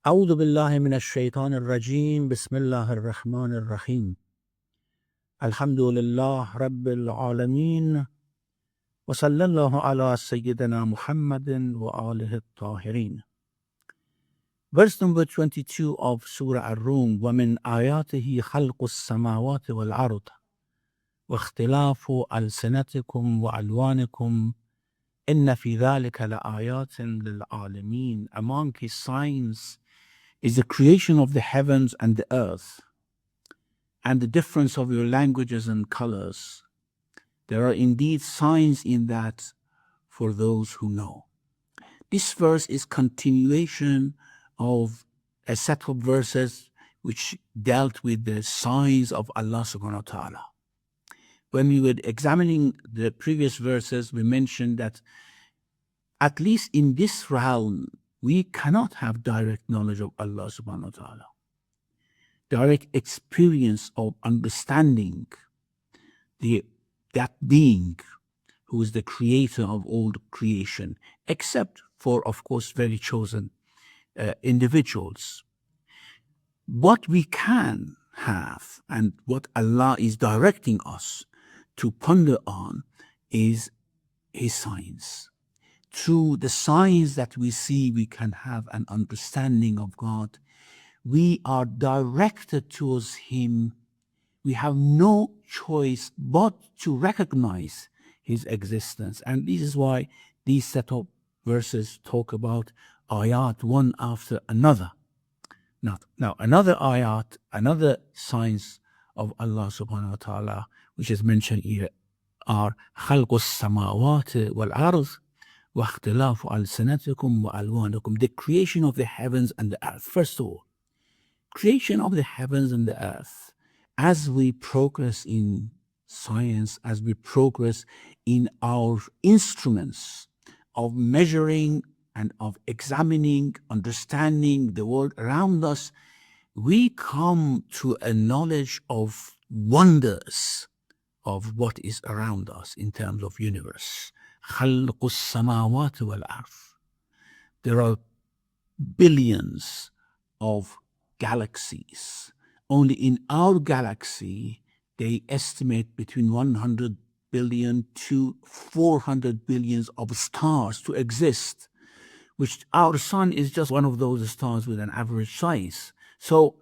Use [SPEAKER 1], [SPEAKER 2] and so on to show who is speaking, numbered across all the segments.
[SPEAKER 1] أعوذ بالله من الشيطان الرجيم بسم الله الرحمن الرحيم الحمد لله رب العالمين وصلى الله على سيدنا محمد وآله الطاهرين. Verse number 22 of Surah Ar-Rum وَمِنْ آيَاتِهِ خَلْقُ السَّمَاوَاتِ وَالْأَرْضِ وَاخْتِلَافُ أَلْسِنَتِكُمْ وَأَلْوَانِكُمْ إِنَّ فِي ذَلِكَ لَآيَاتٍ لِلْعَالِمِينَ. Among his signs is the creation of the heavens and the earth, and the difference of your languages and colors. There are indeed signs in that for those who know. This verse is continuation of a set of verses which dealt with the signs of Allah subhanahu wa ta'ala. When we were examining the previous verses, we mentioned that at least in this realm, we cannot have direct knowledge of Allah subhanahu wa ta'ala, direct experience of understanding that being who is the creator of all creation, except for, of course, very chosen individuals. What we can have and what Allah is directing us to ponder on is His signs. Through the signs that we see, we can have an understanding of God. We are directed towards Him. We have no choice but to recognize His existence. And this is why these set of verses talk about ayat one after another. Now another ayat, another signs of Allah subhanahu wa ta'ala, which is mentioned here, are خَلْقُ السَّمَاوَاتِ وَالْأَرْضِ وَاخْتِلَافُ أَلْسِنَتِكُمْ وَأَلْوَانِكُمْ. The creation of the heavens and the earth. First of all, creation of the heavens and the earth. As we progress in science, as we progress in our instruments of measuring and of examining, understanding the world around us, we come to a knowledge of wonders of what is around us in terms of universe. خَلْقُ السَّمَاوَاتِ وَالْأَرْضِ. There are billions of galaxies. Only in our galaxy, they estimate between 100 billion to 400 billions of stars to exist, which our sun is just one of those stars with an average size. So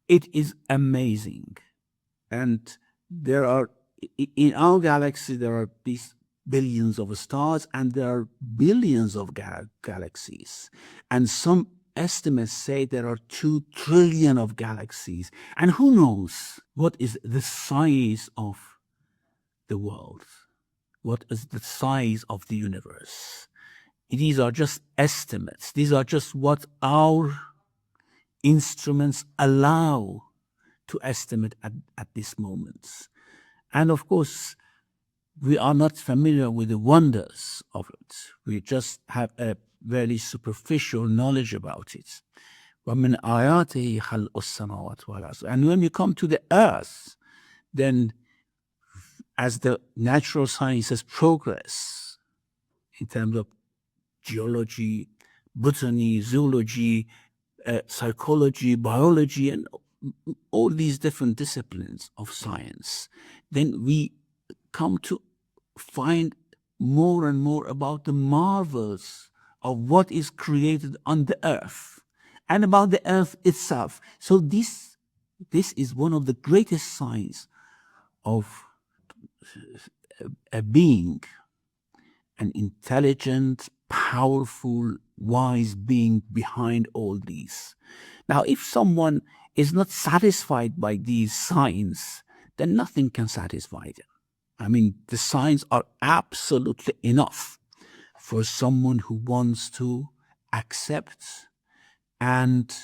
[SPEAKER 1] it is amazing. And there are, in our galaxy, there are these billions of stars, and there are billions of galaxies. And some estimates say there are 2 trillion of galaxies. And who knows what is the size of the world? What is the size of the universe? These are just estimates. These are just what our instruments allow to estimate at this moment. And of course, we are not familiar with the wonders of it. We just have a very superficial knowledge about it. وَمِنْ آيَاتِهِ خَلْقُ السَّمَاوَاتِ وَالْأَرْضِ. And when you come to the earth, then as the natural sciences progress in terms of geology, botany, zoology, psychology, biology, and all these different disciplines of science, then we come to find more and more about the marvels of what is created on the earth and about the earth itself. So this is one of the greatest signs of a being, an intelligent, powerful, wise being behind all these. Now, if someone is not satisfied by these signs, then nothing can satisfy them. I mean, the signs are absolutely enough for someone who wants to accept and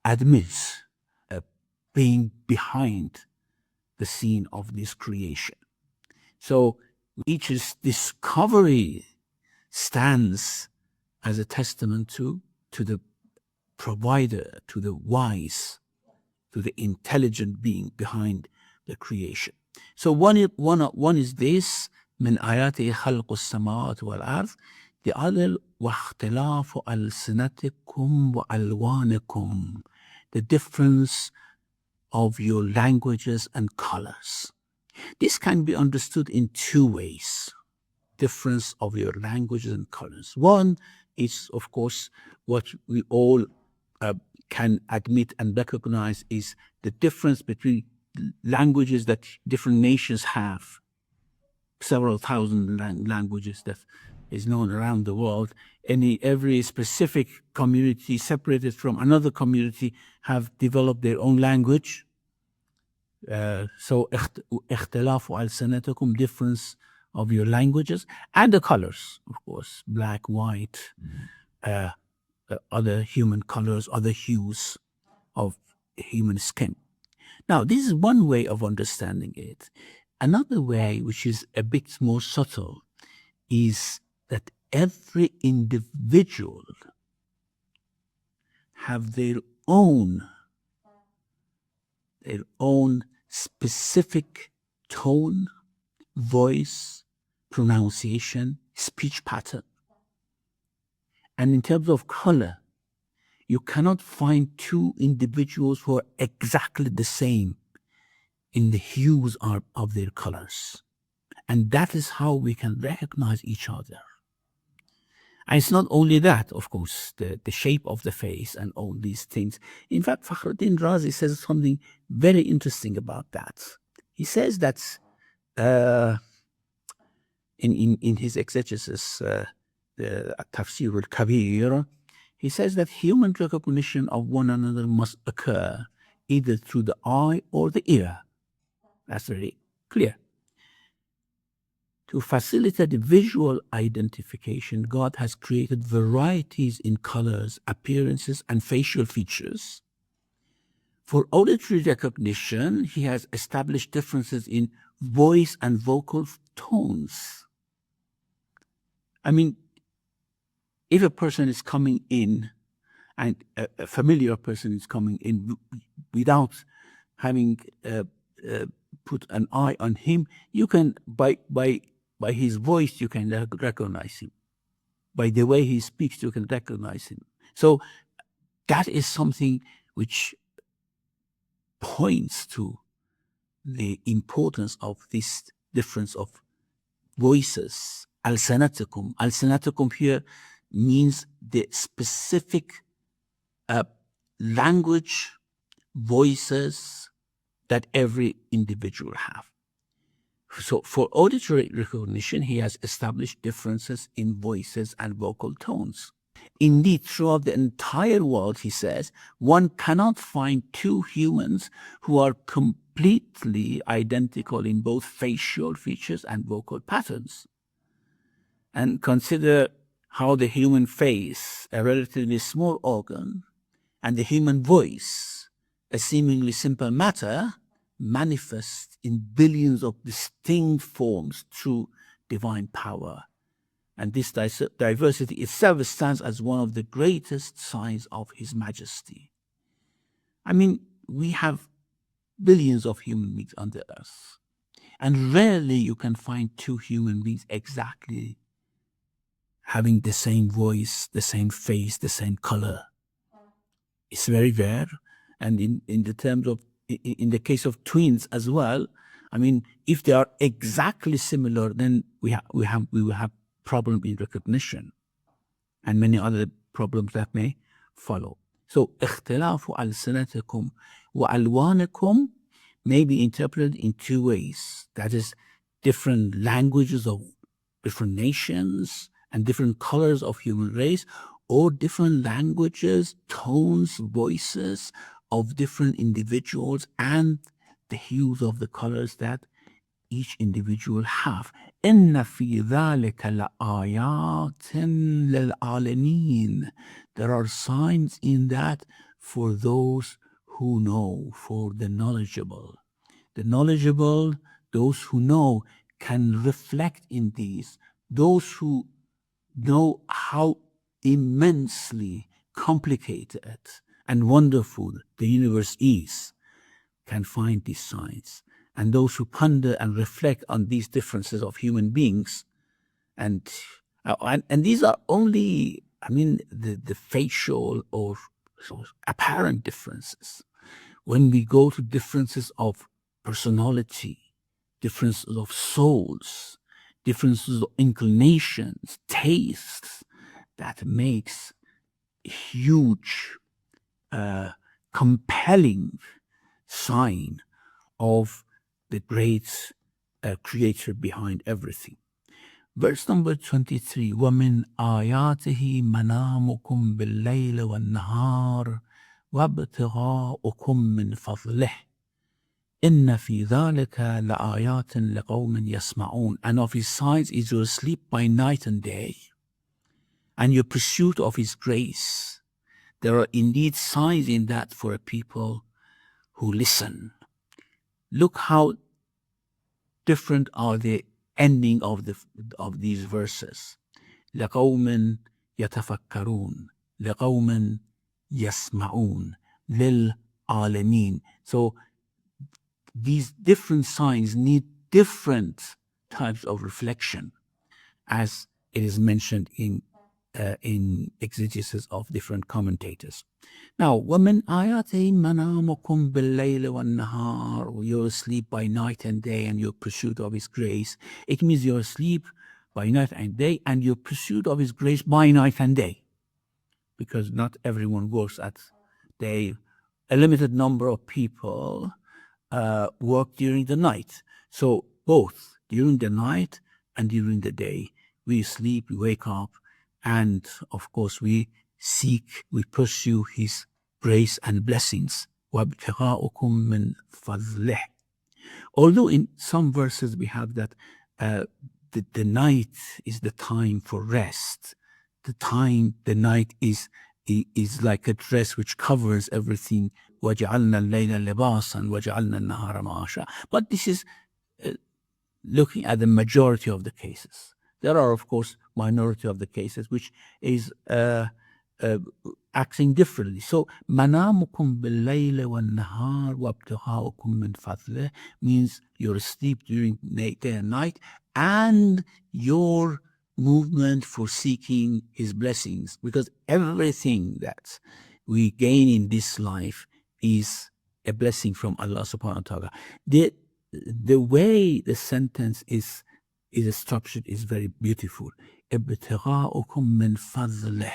[SPEAKER 1] admit a being behind the scene of this creation. So each discovery stands as a testament to the provider, to the wise, to the intelligent being behind the creation. So one is this, min ayati khalqu samawati wal ard. The other, وَاخْتِلَافُ أَلْسِنَتِكُمْ وَأَلْوَانِكُمْ, the difference of your languages and colors. This can be understood in two ways. Difference of your languages and colors. One is, of course, what we all can admit and recognize is the difference between languages that different nations have. Several thousand languages that is known around the world. Every specific community separated from another community have developed their own language. So اختلاف ألسنتكم, difference of your languages, and the colors, of course, black, white, other human colors, other hues of human skin. Now, this is one way of understanding it. Another way, which is a bit more subtle, is that every individual have their own specific tone, voice, pronunciation, speech pattern. And in terms of color, you cannot find two individuals who are exactly the same in the hues of their colors. And that is how we can recognize each other. And it's not only that, of course, the shape of the face and all these things. In fact, Fakhruddin Razi says something very interesting about that. He says that in his exegesis, the Tafsir al-Kabir, he says that human recognition of one another must occur either through the eye or the ear. That's very clear. To facilitate the visual identification, God has created varieties in colors, appearances, and facial features. For auditory recognition, he has established differences in voice and vocal tones. I mean, if a person is coming in, and a familiar person is coming in without having put an eye on him, you can, by his voice, you can recognize him. By the way he speaks, you can recognize him. So that is something which points to the importance of this difference of voices. Al-sanatukum. Al-sanatukum here means the specific language, voices that every individual have. So for auditory recognition, he has established differences in voices and vocal tones. Indeed, throughout the entire world, he says, one cannot find two humans who are completely identical in both facial features and vocal patterns. And consider how the human face, a relatively small organ, and the human voice, a seemingly simple matter, manifest in billions of distinct forms through divine power. And this diversity itself stands as one of the greatest signs of His Majesty. I mean, we have billions of human beings on the earth, and rarely you can find two human beings exactly having the same voice, the same face, the same color. It's very rare. And in the case of twins as well, I mean, if they are exactly similar, then we will have problem in recognition and many other problems that may follow. So, اختلاف ألسنتكم وألوانكم may be interpreted in two ways. That is, different languages of different nations and different colors of human race, or different languages, tones, voices of different individuals and the hues of the colors that each individual have. إن في ذلك لآيات للعالمين. There are signs in that for those who know, for the knowledgeable. The knowledgeable, those who know, can reflect in these. Those who know how immensely complicated and wonderful the universe is can find these signs. And those who ponder and reflect on these differences of human beings and And these are only, I mean, the facial or apparent differences. When we go to differences of personality, differences of souls, differences of inclinations, tastes, that makes a huge, compelling sign of the great creator behind everything. Verse number 23, وَمِنْ آيَاتِهِ مَنَامُكُمْ بِاللَّيْلِ وَالنَّهَارِ وَابْتِغَاؤُكُمْ مِنْ فَضْلِهِ إِنَّ فِي ذَلِكَ لَآيَاتٍ لِقَوْمٍ يَسْمَعُونَ. And of his signs is your sleep by night and day, and your pursuit of his grace. There are indeed signs in that for a people who listen. Look how different are the ending of these verses. لقوم يتفكرون لقوم يسمعون للعالمين. So these different signs need different types of reflection, as it is mentioned in exegesis of different commentators. Now, وَمِنْ آيَاتِهِ مَنَامُكُمْ بِاللَّيْلِ وَالنَّهَارِ, you're asleep by night and day and your pursuit of his grace. It means you're asleep by night and day and your pursuit of his grace by night and day, because not everyone works at day. A limited number of people work during the night. So both during the night and during the day, we sleep, we wake up, and of course we seek, we pursue his grace and blessings. وَابْتِغَاؤُكُم مِّن فَضْلِهِ. Although in some verses we have that the night is the time for rest. The night is like a dress which covers everything. وَجَعَلْنَا اللَّيْلَ لِبَاسًا وَجَعَلْنَا النَّهَارَ مَعَاشًا. But this is looking at the majority of the cases. There are, of course, minority of the cases which is acting differently. So, مَنَامُكُمْ بِاللَّيْلِ وَالنَّهَارِ وَابْتِغَاؤُكُمْ مِنْ فَضْلِهِ means you're asleep during day and night, and your movement for seeking his blessings, because everything that we gain in this life is a blessing from Allah subhanahu wa ta'ala. The way the sentence is structured is very beautiful. ابتغاؤكم من فضله,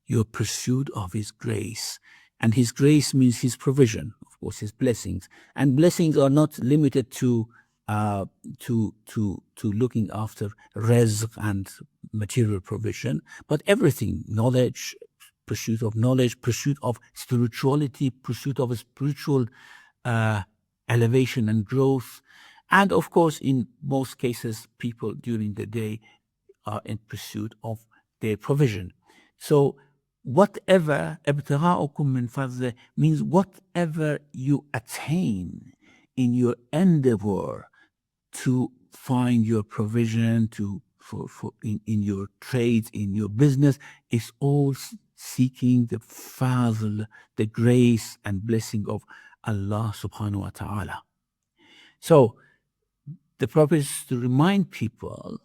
[SPEAKER 1] your pursuit of his grace. And his grace means his provision, of course, his blessings. And blessings are not limited to looking after rizq and material provision, but everything, knowledge, pursuit of knowledge, pursuit of spirituality, pursuit of a spiritual elevation and growth. And of course, in most cases, people during the day are in pursuit of their provision. So whatever ابتغاؤكم من فضله means whatever you attain in your endeavor to find your provision, in your trades, in your business, is all seeking the fadl, the grace and blessing of Allah subhanahu wa ta'ala. So the Prophet is to remind people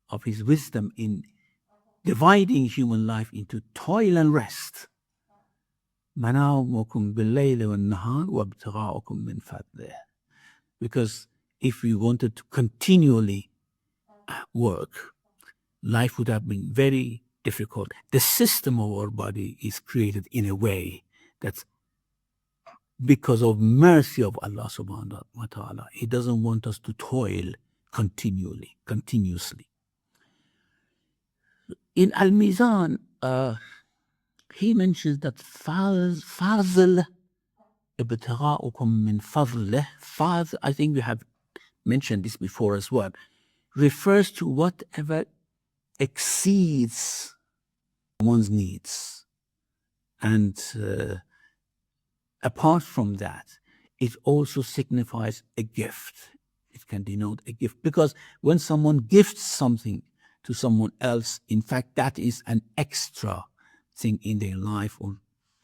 [SPEAKER 1] of his wisdom in dividing human life into toil and rest. مَنَامُكُمْ بِاللَّيْلِ وَالنَّهَارِ وَابْتِغَاؤُكُم مِّن فَضْلِهِ. Because if we wanted to continually work, life would have been very difficult. The system of our body is created in a way that's because of mercy of Allah subhanahu wa ta'ala. He doesn't want us to toil continuously. In Al-Mizan, he mentions that fazl ibtiga'ukum min fadlih, fazl, I think we have mentioned this before as well, refers to whatever exceeds one's needs. And apart from that, it also signifies a gift. It can denote a gift, because when someone gifts something to someone else, in fact, that is an extra thing in their life or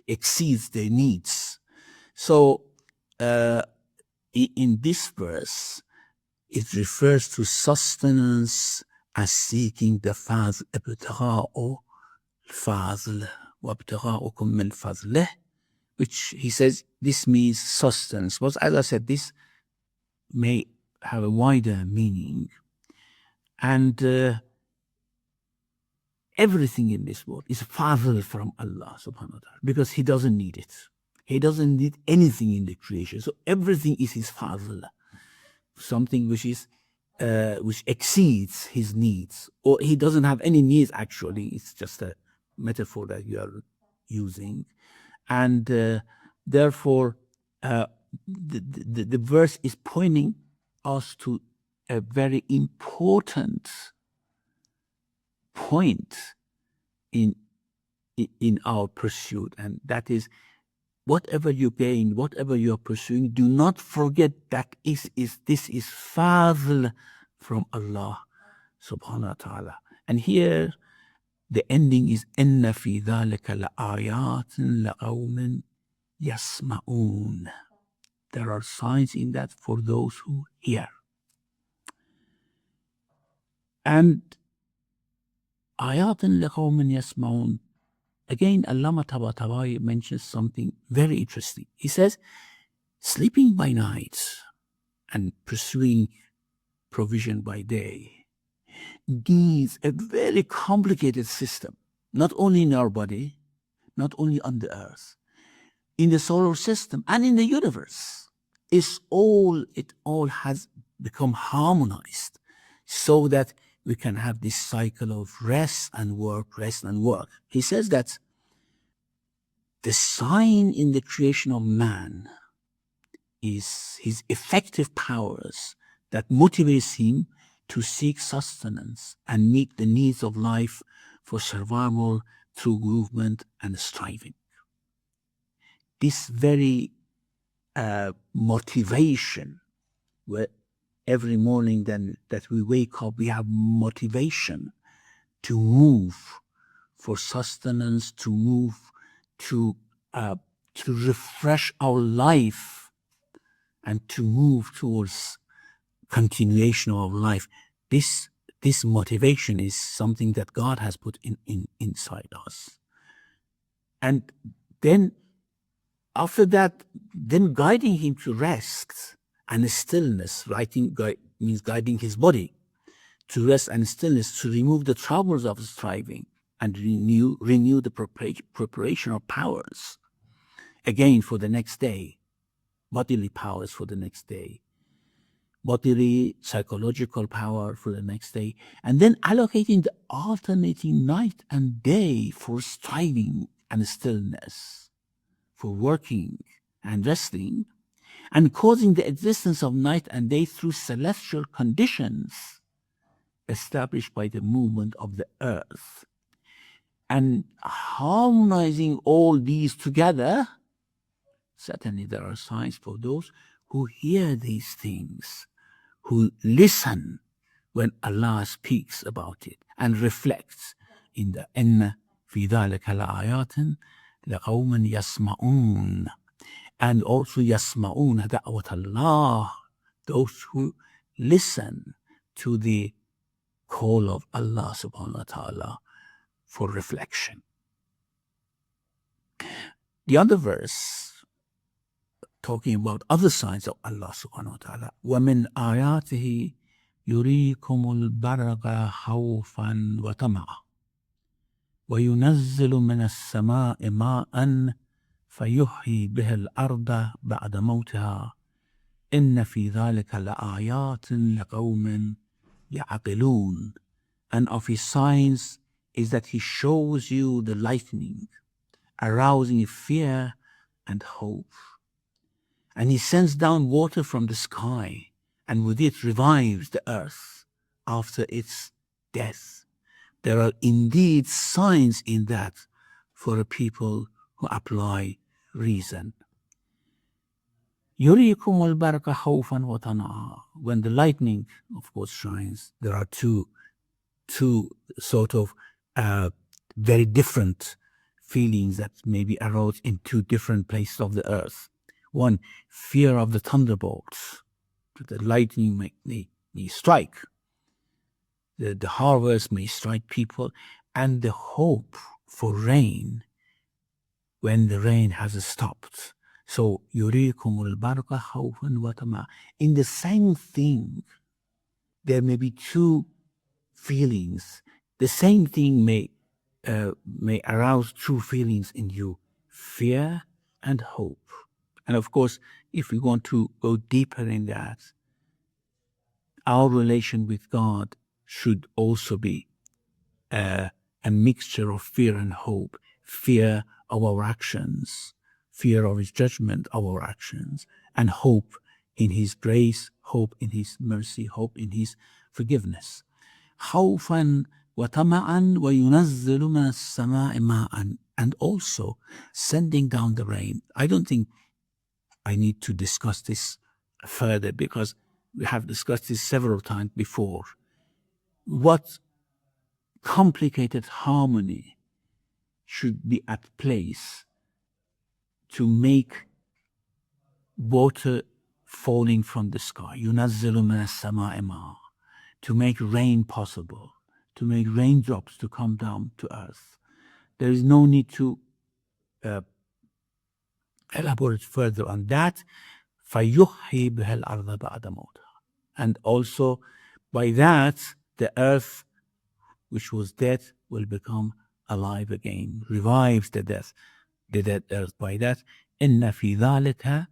[SPEAKER 1] exceeds their needs. So in this verse, it refers to sustenance as seeking the fazl, ibtigha'u fazl, wa ibtigha'ukum min fazlih, which he says this means sustenance. But as I said, this may have a wider meaning. And everything in this world is fazl from Allah subhanahu wa ta'ala, because he doesn't need it. He doesn't need anything in the creation. So everything is his fazl, something which is which exceeds his needs, or he doesn't have any needs actually. It's just a metaphor that you are using. And therefore the verse is pointing us to a very important point in our pursuit, and that is, whatever you gain, whatever you are pursuing, do not forget that this is fazl from Allah subhanahu wa ta'ala. And here the ending is inna fi dhalika la'ayatin liqawmin yasma'un. There are signs in that for those who hear. And ayatin liqawmin yasma'un, again, Allama Tabatabai mentions something very interesting. He says, sleeping by night and pursuing provision by day needs a very complicated system, not only in our body, not only on the earth, in the solar system and in the universe. It all has become harmonized so that we can have this cycle of rest and work, rest and work. He says that the sign in the creation of man is his effective powers that motivates him to seek sustenance and meet the needs of life for survival through movement and striving. This very motivation, where every morning then that we wake up, we have motivation to move for sustenance, to move to refresh our life and to move towards continuation of life. This motivation is something that God has put inside us. And then after that, then guiding him to rest and stillness, means guiding his body to rest and stillness, to remove the troubles of striving and renew the preparation of powers, again for the next day, bodily powers for the next day, bodily psychological power for the next day, and then allocating the alternating night and day for striving and stillness, for working and resting, and causing the existence of night and day through celestial conditions established by the movement of the earth. And harmonizing all these together, certainly there are signs for those who hear these things, who listen when Allah speaks about it and reflects in the inna fi dhalika la'ayatin liqawmin yasma'un, and also yasma'un da'wat Allah, those who listen to the call of Allah subhanahu wa ta'ala for reflection. The other verse, talking about other signs of Allah subhanahu wa ta'ala, وَمِنْ آيَاتِهِ يُرِيكُمُ الْبَرَقَ خَوْفًا وَطَمَعًا وَيُنَزِّلُ مِنَ السَّمَاءِ مَاءً فَيُحْيِي بِهِ الْأَرْضَ بَعْدَ مَوْتِهَا إِنَّ فِي ذَلِكَ لَآيَاتٍ لِقَوْمٍ يَعْقِلُونَ. And of his signs is that he shows you the lightning, arousing fear and hope. And he sends down water from the sky, and with it revives the earth after its death. There are indeed signs in that for a people who apply reason. يُرِيكُمُ الْبَرْقَ خَوْفًا وَطَمَعًا. When the lightning, of course, shines, there are two sort of very different feelings that maybe arose in two different places of the earth. One, fear of the thunderbolts, the lightning may strike. the harvest may strike people, and the hope for rain when the rain has stopped. So, يُرِيكُمُ الْبَرْقَ خَوْفًا وَطَمَعًا. In the same thing, there may be two feelings. The same thing may arouse two feelings in you: fear and hope. And of course, if we want to go deeper in that, our relation with God should also be a mixture of fear and hope. Fear of our actions, fear of his judgment of our actions, and hope in his grace, hope in his mercy, hope in his forgiveness. خوفا وطمعا وينزل من السماء ماء, and also sending down the rain. I don't think I need to discuss this further because we have discussed this several times before. What complicated harmony should be at place to make water falling from the sky, يُنَزِّلُ مِنَ السَّمَاءِ مَاءً, to make rain possible, to make raindrops to come down to earth. There is no need to elaborate further on that. فَيُحْيِي بِهَا الْأَرْضَ بَعْدَ مَوْتِهَا. And also, by that, the earth, which was dead, will become alive again, revives the dead earth by that. إِنَّ فِي ذَلِكَ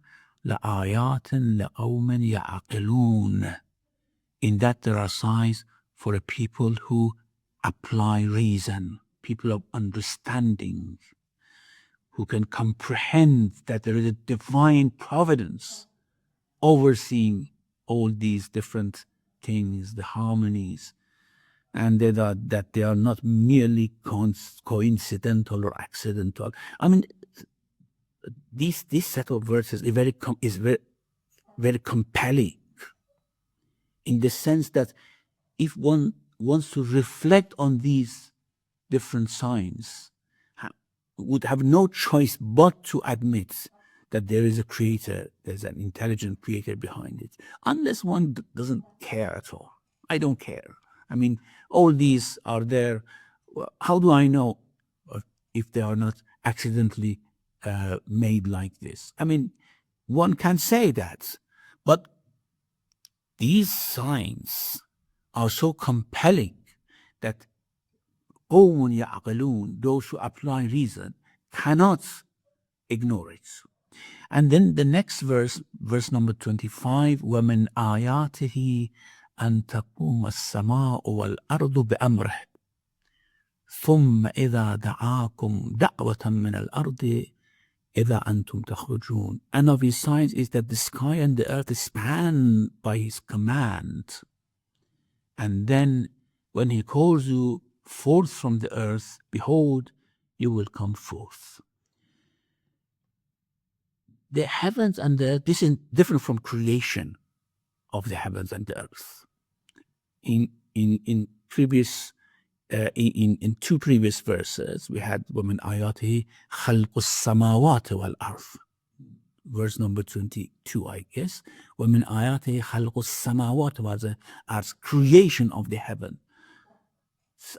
[SPEAKER 1] لَآيَاتٍ لَقَوْمٍ يَعْقِلُونَ. In that there are signs for a people who apply reason, people of understanding, who can comprehend that there is a divine providence overseeing all these different things, the harmonies, and that they are not merely coincidental or accidental. I mean, this set of verses is very compelling, in the sense that if one wants to reflect on these different signs, would have no choice but to admit that there is a creator, there's an intelligent creator behind it, unless one doesn't care at all. I don't care. I mean, all these are there. How do I know if they are not accidentally made like this? I mean, one can say that, but these signs are so compelling that قوم يعقلون, those who apply reason, cannot ignore it. And then the next verse number 25, وَمِنْ آيَاتِهِ أَن تَقُومَ السَّمَاءُ وَالْأَرْضُ بِأَمْرِهِ ثُمَّ إِذَا دَعَاكُمْ دَعْوَةً مِنَ الْأَرْضِ إِذَا أَنْتُمْ تَخْرُجُونَ. And of his signs is that the sky and the earth span by his command. And then when he calls you forth from the earth, behold, you will come forth. The heavens and the earth, this is different from creation of the heavens and the earth. In two previous verses, we had وَمِنْ آيَاتِهِ خَلْقُ السَّمَاوَاتِ وَالْأَرْضِ. Verse number 22, I guess. وَمِنْ آيَاتِهِ خَلْقُ السَّمَاوَاتِ وَالْأَرْضِ, creation of the heaven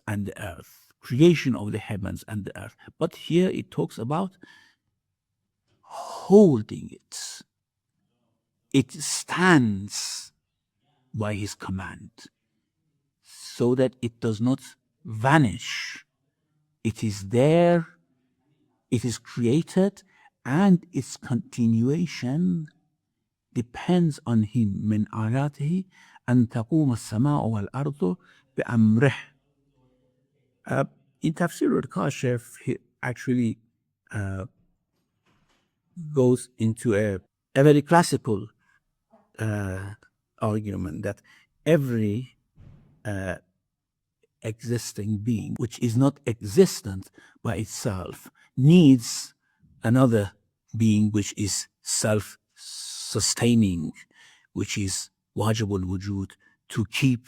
[SPEAKER 1] and the earth, creation of the heavens and the earth. But here it talks about holding it. It stands by his command so that it does not vanish. It is there, it is created, and its continuation depends on him. من آياته أن تقوم السماء والأرض بأمره. In Tafsir of Surah, he actually goes into a very classical argument that every existing being which is not existent by itself needs another being which is self-sustaining, which is wajibul wujud, to keep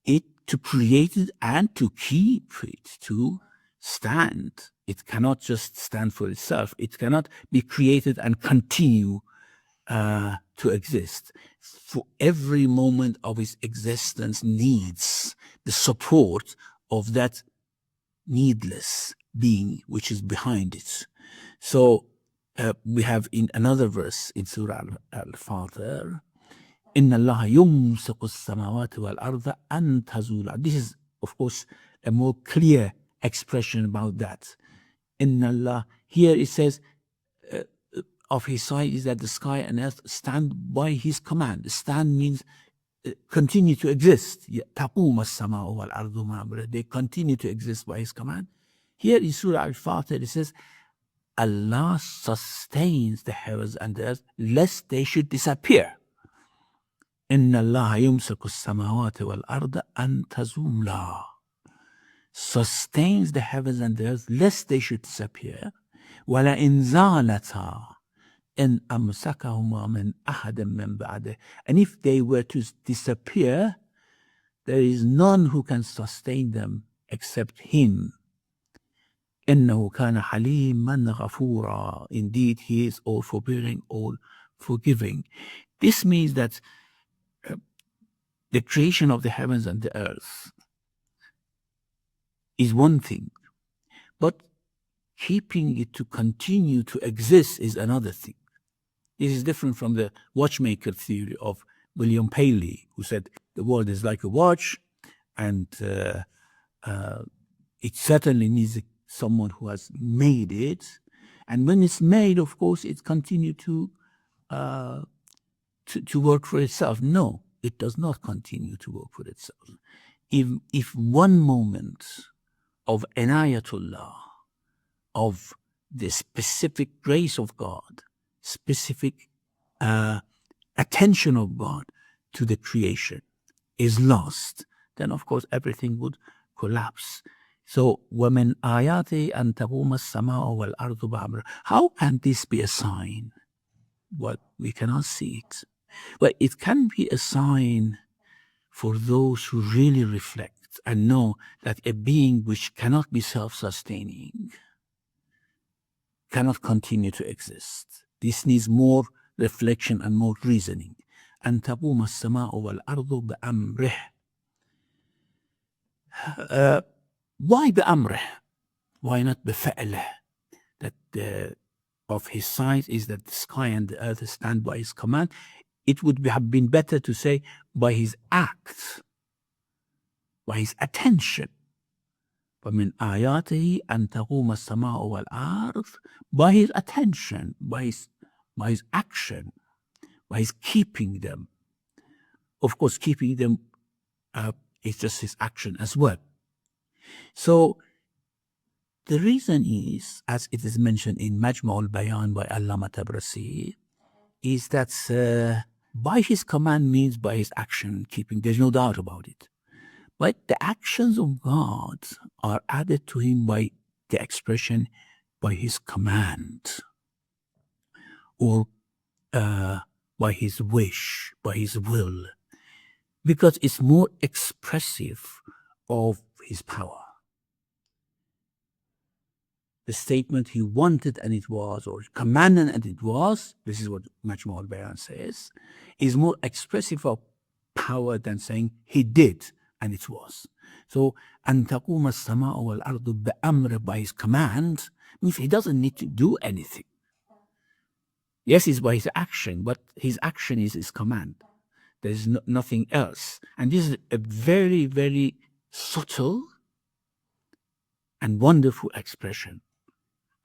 [SPEAKER 1] it, to create it, and to keep it, to stand. It cannot just stand for itself. It cannot be created and continue to exist. For every moment of its existence needs the the support of that needless being which is behind it. So we have in another verse in Surah Al-Fatir, إِنَّ اللَّهَ يُمْسِقُ السَّمَاوَاتِ وَالْأَرْضَ أَن تَزُولَ. This is, of course, a more clear expression about that. إِنَّ اللَّهَ, here it says, of his side is that the sky and earth stand by his command. Stand means continue to exist. تَقُومَ السَّمَاءُ وَالْأَرْضُ مَا أَمْرِهِ. They continue to exist by his command. Here in Surah Al-Fatir it says, Allah sustains the heavens and the earth lest they should disappear. إِنَّ اللَّهَ يُمْسِكُ السَّمَاوَاتِ وَالْأَرْضَ أَن تَزُولَا. Sustains the heavens and the earth lest they should disappear. وَلَئِنْ زَالَتَا إِنْ أَمْسَكَهُمَا مِنْ أَحَدٍ مِّن بَعْدِهِ. And if they were to disappear, there is none who can sustain them except him. إِنَّهُ كَانَ حَلِيمًا غَفُورًا. Indeed, he is all forbearing, all forgiving. This means that the creation of the heavens and the earth is one thing, but keeping it to continue to exist is another thing. This is different from the watchmaker theory of William Paley, who said the world is like a watch, and it certainly needs someone who has made it. And when it's made, of course, it continues to work for itself. No, it does not continue to work for itself. If one moment of inayatullah, of the specific grace of God, specific attention of God to the creation is lost, then of course everything would collapse. So, وَمِنْ آيَاتِهِ أَن تَقُومَ السَّمَاءُ وَالْأَرْضُ بِأَمْرِهِ. How can this be a sign? Well, we cannot see it. But it can be a sign for those who really reflect and know that a being which cannot be self-sustaining cannot continue to exist. This needs more reflection and more reasoning. أَن تَقُومَ السَّمَاءُ وَالْأَرْضُ بِأَمْرِهِ. Why بِأَمْرِهِ? Why not بِفَعْلِهِ? That of his side is that the sky and the earth stand by his command. It would have been better to say by his act, by his attention. وَمِنْ آيَاتِهِ أَن تَقُومَ السَّمَاءُ وَالْأَرْضُ. By his attention, by his action, by his keeping them. Of course, keeping them is just his action as well. So, the reason is, as it is mentioned in Majma' al-Bayan by Allama Tabrasi, is that by his command means by his action keeping. There's no doubt about it. But the actions of God are added to him by the expression by his command, or by his wish, by his will, because it's more expressive of his power. The statement he wanted and it was, or commanded and it was, this is what Majma' al-Bayan says, is more expressive of power than saying he did and it was. So, أَن تَقُومَ السَّمَاءُ وَالْأَرْضُ بِأَمْرِهِ, by his command, means he doesn't need to do anything. Yes, it's by his action, but his action is his command. There's nothing else. And this is a very, very subtle and wonderful expression.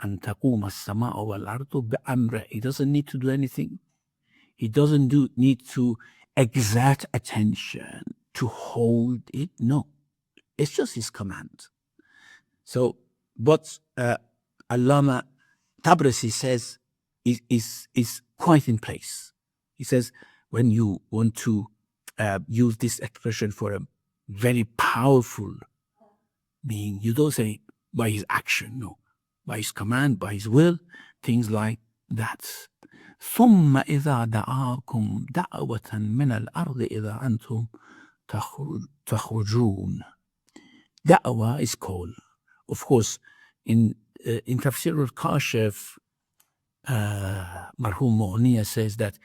[SPEAKER 1] أن تقوم السماء والأرض بأمره. He doesn't need to do anything. He doesn't need to exert attention to hold it. No, it's just his command. So, but Allama Tabrasi says is quite in place. He says when you want to use this expression for a very powerful being, you don't say by his action, no. By his command, by his will, things like that. ثُمَّ إِذَا دَعَاكُمْ دَعْوَةً مِنَ الْأَرْضِ إِذَا أَنْتُمْ تَخْرُجُونَ. Da'wah is call. Of course, in Tafsir of Kashif, Marhum Mu'niya says that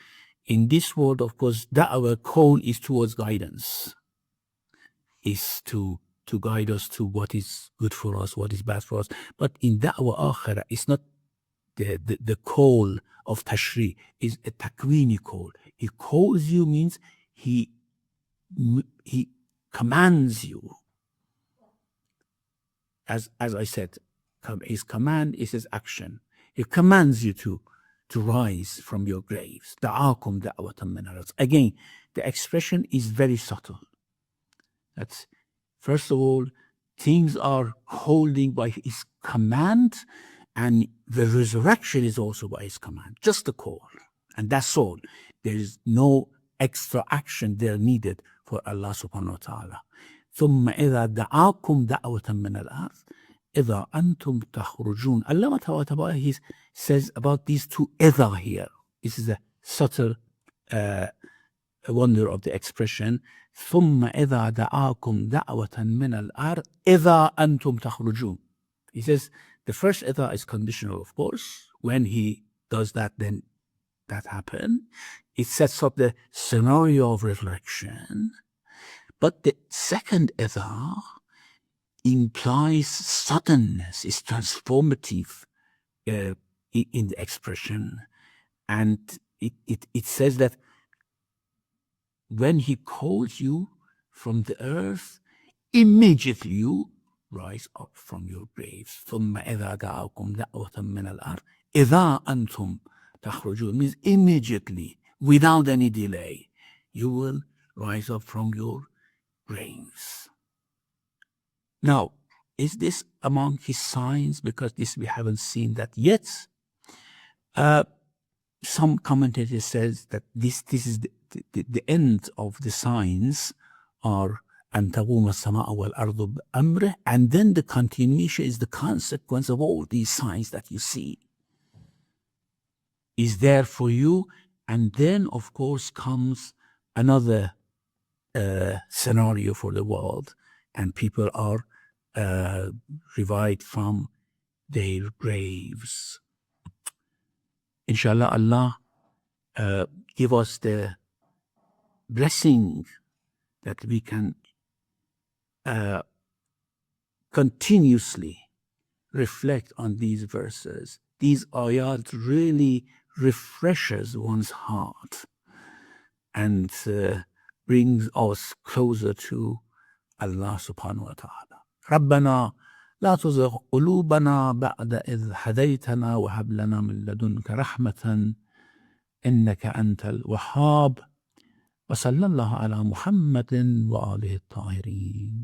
[SPEAKER 1] in this world, of course, da'wah call is towards guidance. is to guide us to what is good for us, what is bad for us. But in da'wah akhirah, it's not the call of tashri, is a takwini call. He calls you means he commands you. As I said, his command is his action. He commands you to rise from your graves. Da'akum da'watan min al-ard. Again, the expression is very subtle. That's, first of all, things are holding by his command, and the resurrection is also by his command. Just the call. And that's all. There is no extra action there needed for Allah subhanahu wa ta'ala. ثم إذا دعاكم دعوة من الأرض إذا أنتم تخرجون. Allah he says about these two إذا here. This is a subtle wonder of the expression. ثم إذا دعاكم دعوة من الأرض إذا أنتم تخرجون. He says the first إذا is conditional, of course. When he does that, then that happen. It sets up the scenario of resurrection. But the second إذا implies suddenness, is transformative in the expression. And it says that when he calls you from the earth, immediately you rise up from your graves. ثم إذا دعاكم دعوة من الأرض إذا أنتم تخرجون, means immediately, without any delay, you will rise up from your graves. Now, is this among his signs? Because this we haven't seen that yet. Some commentators says that this is the end of the signs are أن تقوم السماء والأرض بأمره, and then the continuation is the consequence of all these signs that you see is there for you. And then, of course, comes another scenario for the world, and people are revived from their graves. Inshallah, Allah give us the blessing that we can continuously reflect on these verses. These ayat really refreshes one's heart and brings us closer to Allah subhanahu wa ta'ala. ربنا لا تزغ قلوبنا بعد إذ هديتنا وهب لنا من لدنك رحمة إنك أنت الوهاب وصلى الله على محمد وآله الطاهرين.